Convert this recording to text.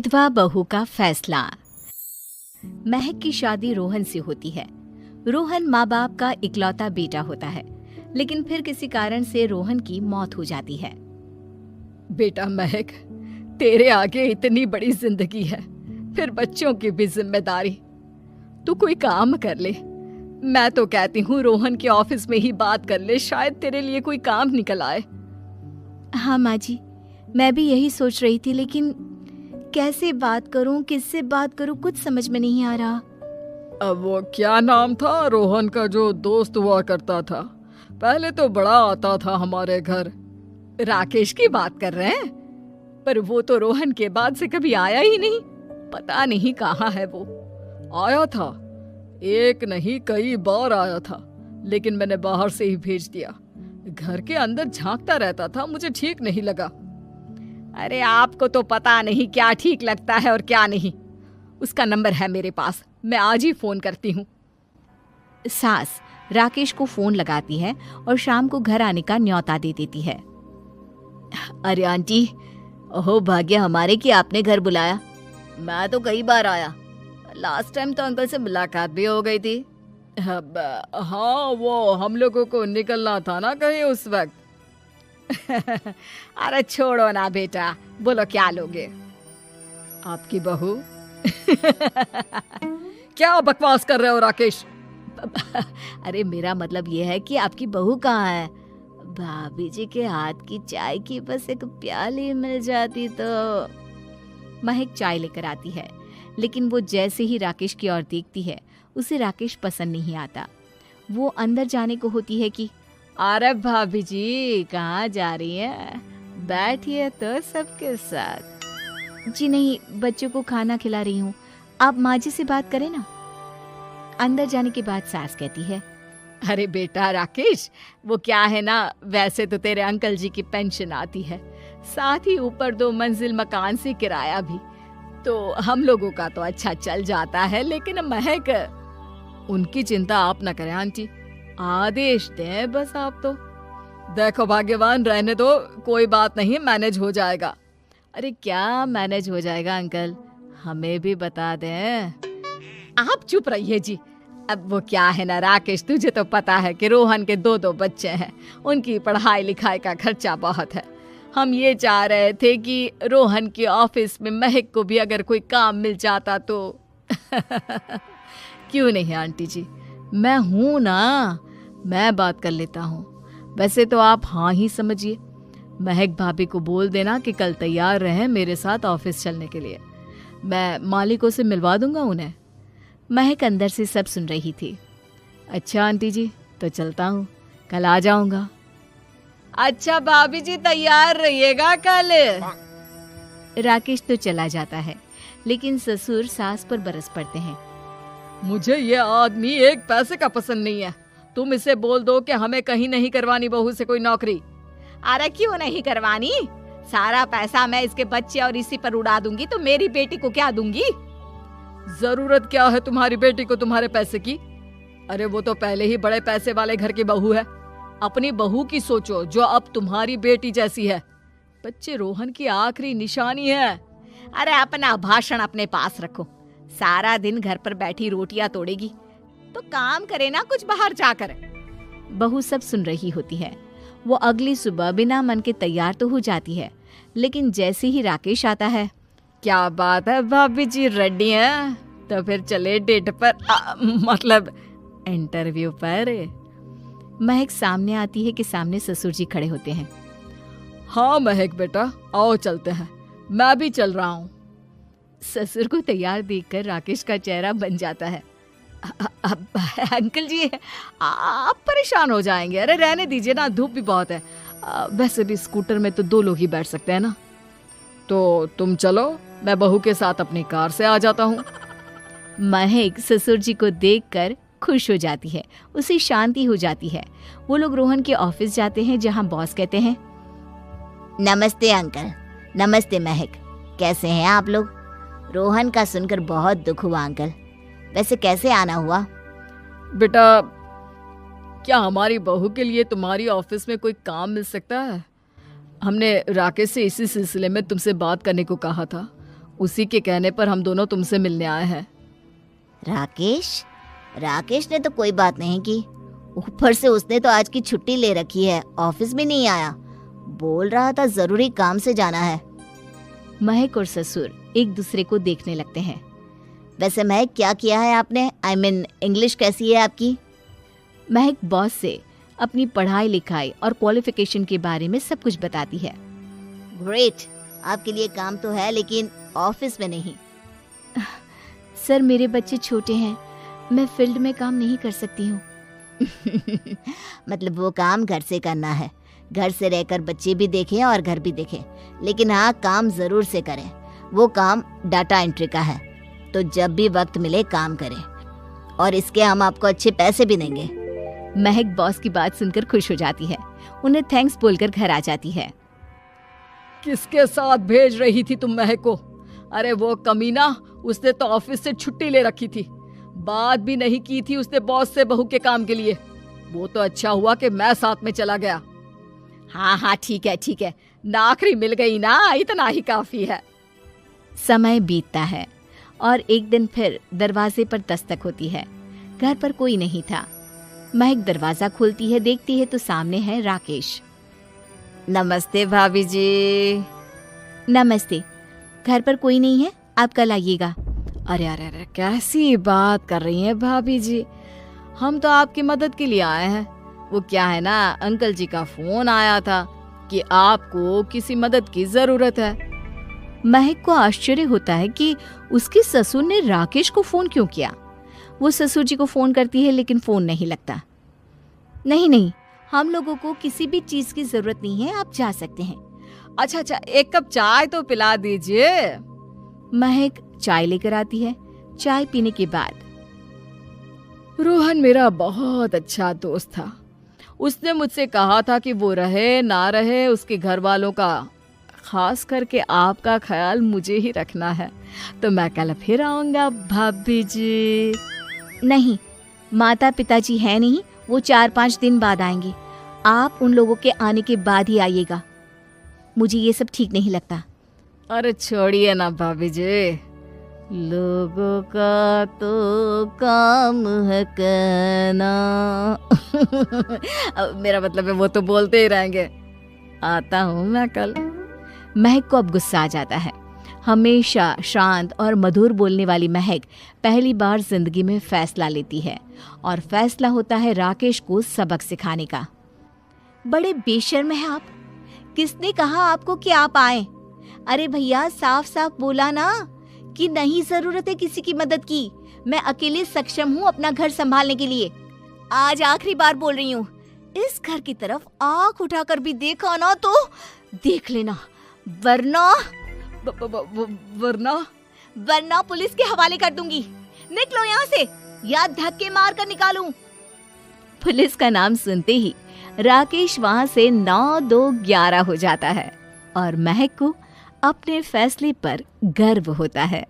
विधवा बहू का फैसला। महक की शादी रोहन से होती है। रोहन माँ बाप का इकलौता बेटा होता है, लेकिन फिर किसी कारण से रोहन की मौत हो जाती है। बेटा महक, तेरे आगे इतनी बड़ी जिंदगी है, फिर बच्चों की भी जिम्मेदारी। तू कोई काम कर ले। मैं तो कहती हूँ रोहन के ऑफिस में ही बात कर ले, शायद तेरे लिए कोई काम निकल आए। हाँ माँ जी, मैं भी यही सोच रही थी, लेकिन कैसे बात करूं, किससे बात करूं, कुछ समझ में नहीं आ रहा। अब वो क्या नाम था रोहन का जो दोस्त हुआ करता था, पहले तो बड़ा आता था हमारे घर। राकेश की बात कर रहे हैं? पर वो तो रोहन के बाद से कभी आया ही नहीं, पता नहीं कहाँ है वो। आया था, एक नहीं कई बार आया था, लेकिन मैंने बाहर से ही भेज दिया। घर के अंदर झांकता रहता था, मुझे ठीक नहीं लगा। अरे आपको तो पता नहीं क्या ठीक लगता है और क्या नहीं। उसका नंबर है मेरे पास, मैं आज ही फोन करती हूँ। सास राकेश को फोन लगाती है और शाम को घर आने का न्योता दे देती है। अरे आंटी, ओहो भाग्य हमारे कि आपने घर बुलाया। मैं तो कई बार आया, लास्ट टाइम तो अंकल से मुलाकात भी हो गई थी। हाँ, वो हम लोगों को निकलना था ना कहीं उस वक्त। अरे छोड़ो ना बेटा, बोलो क्या लोगे? आपकी बहू। क्या बकवास कर रहे हो राकेश? अरे मेरा मतलब ये है कि आपकी बहू कहाँ है? भाभी जी के हाथ की चाय की बस एक प्याली मिल जाती तो। महक चाय लेकर आती है, लेकिन वो जैसे ही राकेश की ओर देखती है, उसे राकेश पसंद नहीं आता। वो अंदर जाने को होती है कि अरे भाभी जी कहाँ जा रही है? बैठिए तो सबके साथ। जी नहीं, बच्चों को खाना खिला रही हूँ, आप माँ जी से बात करें ना। अंदर जाने के बाद सास कहती है, अरे बेटा राकेश, वो क्या है ना, वैसे तो तेरे अंकल जी की पेंशन आती है, साथ ही ऊपर 2 मंजिल मकान से किराया भी, तो हम लोगों का तो अच्छा चल जाता है। लेकिन महक, उनकी चिंता आप न करें आंटी, आदेश दें बस आप तो। देखो भाग्यवान, रहने दो, कोई बात नहीं, मैनेज हो जाएगा। अरे क्या मैनेज हो जाएगा अंकल, हमें भी बता दें। आप चुप रहिए जी। अब वो क्या है ना राकेश, तुझे तो पता है कि रोहन के 2 बच्चे हैं, उनकी पढ़ाई लिखाई का खर्चा बहुत है। हम ये चाह रहे थे कि रोहन के ऑफिस में महक को भी अगर कोई काम मिल जाता तो। क्यों नहीं आंटी जी, मैं हूं ना, मैं बात कर लेता हूँ। वैसे तो आप हाँ ही समझिए। महक भाभी को बोल देना कि कल तैयार रहें मेरे साथ ऑफिस चलने के लिए, मैं मालिकों से मिलवा दूंगा उन्हें। महक अंदर से सब सुन रही थी। अच्छा आंटी जी, तो चलता हूँ, कल आ जाऊंगा। अच्छा भाभी जी, तैयार रहिएगा कल। राकेश तो चला जाता है, लेकिन ससुर सास पर बरस पड़ते हैं। मुझे ये आदमी एक पैसे का पसंद नहीं है। तुम इसे बोल दो कि हमें कहीं नहीं करवानी बहू से कोई नौकरी। अरे क्यों नहीं करवानी? सारा पैसा मैं इसके बच्चे और इसी पर उड़ा दूंगी, तो मेरी बेटी को क्या दूंगी? जरूरत क्या है तुम्हारी बेटी को तुम्हारे पैसे की? अरे वो तो पहले ही बड़े पैसे वाले घर की बहू है। अपनी बहू की सोचो जो अब तुम्हारी बेटी जैसी है। बच्चे रोहन की आखिरी निशानी है। अरे अपना भाषण अपने पास रखो, सारा दिन घर पर बैठी रोटियां तोड़ेगी, तो काम करे ना कुछ बाहर जाकर। बहू सब सुन रही होती है। वो अगली सुबह बिना मन के तैयार तो हो जाती है, लेकिन जैसे ही राकेश आता है, क्या बात है भाभी जी, रेडी हैं? तो फिर चले डेट पर, मतलब इंटरव्यू पर। महक सामने आती है कि सामने ससुर जी खड़े होते हैं। हाँ महक बेटा, आओ चलते हैं, मैं भी चल रहा हूँ। ससुर को तैयार देखकर राकेश का चेहरा बन जाता है। अंकल जी, आप परेशान हो जाएंगे। अरे रहने दीजिए ना, धूप भी बहुत है। वैसे भी स्कूटर में तो 2 लोग ही बैठ सकते हैं ना। तो तुम चलो, मैं बहू के साथ अपनी कार से आ जाता हूँ। महक ससुर जी को देखकर खुश हो जाती है, उसे शांति हो जाती है। वो लोग रोहन के ऑफिस जाते हैं, जहाँ बॉस कहते हैं, नमस्ते अंकल। नमस्ते महक, कैसे हैं आप लोग? रोहन का सुनकर बहुत दुख हुआ अंकल, वैसे कैसे आना हुआ? बेटा, क्या हमारी बहू के लिए तुम्हारी ऑफिस में कोई काम मिल सकता है? हमने राकेश से इसी सिलसिले में तुमसे बात करने को कहा था। उसी के कहने पर हम दोनों तुमसे मिलने आए हैं। राकेश ने तो कोई बात नहीं की, ऊपर से उसने तो आज की छुट्टी ले रखी है, ऑफिस भी नहीं आया। बोल रहा था जरूरी काम से जाना है। महक और ससुर एक दूसरे को देखने लगते हैं। वैसे महक, क्या किया है आपने? I mean, इंग्लिश कैसी है आपकी? महक बॉस से अपनी पढ़ाई लिखाई और क्वालिफिकेशन के बारे में सब कुछ बताती है। ग्रेट, आपके लिए काम तो है लेकिन ऑफिस में नहीं। सर, मेरे बच्चे छोटे हैं, मैं फील्ड में काम नहीं कर सकती हूँ। मतलब वो काम घर से करना है, घर से रहकर बच्चे भी देखें और घर भी देखें, लेकिन हाँ, काम जरूर से करें। वो काम डाटा एंट्री का है, तो जब भी वक्त मिले काम करें, और इसके हम आपको अच्छे पैसे भी देंगे। महक बॉस की बात सुनकर खुश हो जाती है, उन्हें थैंक्स बोलकर घर आ जाती है। किसके साथ भेज रही थी तुम महक को? अरे वो कमीना, उसने तो ऑफिस से छुट्टी ले रखी थी, बात भी नहीं की थी उसने बॉस से बहू के काम के लिए। वो तो अच्छा हुआ कि मैं साथ में चला गया। हाँ, ठीक है, नौकरी मिल गई ना, इतना ही काफी है। समय बीतता है और एक दिन फिर दरवाजे पर दस्तक होती है। घर पर कोई नहीं था। महक दरवाजा खोलती है, देखती है तो सामने है राकेश। नमस्ते भाभी जी। नमस्ते, घर पर कोई नहीं है, आप कल आइएगा। अरे, कैसी बात कर रही हैं भाभी जी, हम तो आपकी मदद के लिए आए हैं। वो क्या है ना, अंकल जी का फोन आया था कि आपको किसी मदद की जरूरत है। महक को आश्चर्य होता है कि उसके ससुर ने राकेश को फोन क्यों किया। वो ससुर जी को फोन करती है लेकिन फोन नहीं लगता। नहीं, हम लोगों को किसी भी चीज की जरूरत नहीं है, आप जा सकते हैं। अच्छा, एक कप चाय तो पिला दीजिए। महक चाय लेकर आती है। चाय पीने के बाद, रोहन मेरा बहुत अच्छा दोस्त था। उसने मुझसे कहा था कि वो रहे ना रहे, उसके घर वालों का, खास करके आपका ख्याल मुझे ही रखना है। तो मैं कल फिर आऊंगा भाभी जी। नहीं, माता पिताजी है नहीं, वो 4-5 दिन बाद आएंगे। आप उन लोगों के आने के बाद ही आइएगा। मुझे ये सब ठीक नहीं लगता। अरे छोड़िए ना भाभी जी, लोगों का तो काम है कहना। मेरा मतलब है वो तो बोलते ही रहेंगे। आता हूँ मैं कल। महक को अब गुस्सा आ जाता है। हमेशा शांत और मधुर बोलने वाली महक पहली बार जिंदगी में फैसला लेती है, और फैसला होता है राकेश को सबक सिखाने का। बड़े बेशर्म हैं आप। किसने कहा आपको कि आप आए? अरे भैया, साफ साफ बोला ना कि नहीं जरूरत है किसी की मदद की। मैं अकेले सक्षम हूँ अपना घर संभालने के लिए। आज आखिरी बार बोल रही हूँ, इस घर की तरफ आंख उठाकर भी देखा ना तो देख लेना, वरना पुलिस के हवाले कर दूंगी। निकलो यहाँ से, या धक्के मार कर निकालूं। पुलिस का नाम सुनते ही राकेश वहां से 9-2-11 हो जाता है, और महक को अपने फैसले पर गर्व होता है।